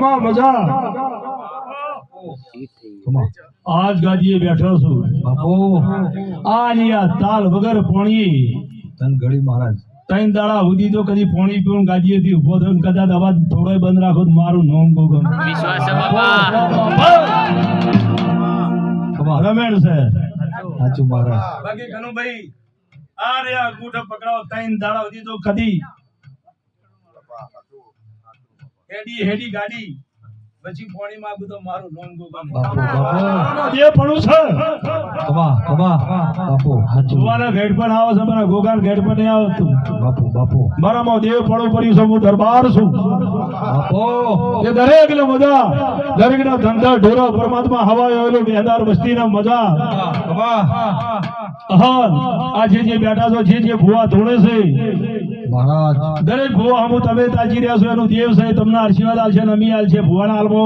મજામાં મજા આજ ગાદીએ બેઠો છું બાપુ આજ આ તાલ વગર પોણી ધન ઘડી મહારાજ 3 દાડા સુધી તો કદી પોણી પીવું ગાદીએથી ઉભો થયો કદાચ અવાજ થોડોય બંધ રાખો તો મારું નામ ગોગન વિશ્વાસ છે બાપા રમેણ છે સાચું મહારાજ બાકી કનુભાઈ આ રે આ અંગૂઠો પકડાવો 3 દાડા સુધી તો કદી હેડી ગાડી પછી પોણી માંગુ તો મારું નામ ગોગન બાપુ બાપુ જે પડું છે કમા બાપુ સાચું જોવાના ગેટ પર આવો છે મારા ગોગાન ગેટ પર નહીં આવતું બાપુ બાપુ મારામાં દેવ પડું પડ્યું છે હું દરબાર છું બાપુ એ દરેક ને મજા દરેક ના ધંધા ઢોરો પરમાત્મા હવાય આવેલો બેદાર વસ્તી ના મજા કમા હા આ જે બેઠા છો જે ભુવા ધોળે છે મહારાજ દરેક ભુવા હમું તમે તાજી રહ્યા છો એનું દેવ છે તમને આશીર્વાદ આલશે ને અમી આલશે ભુવાના આલબો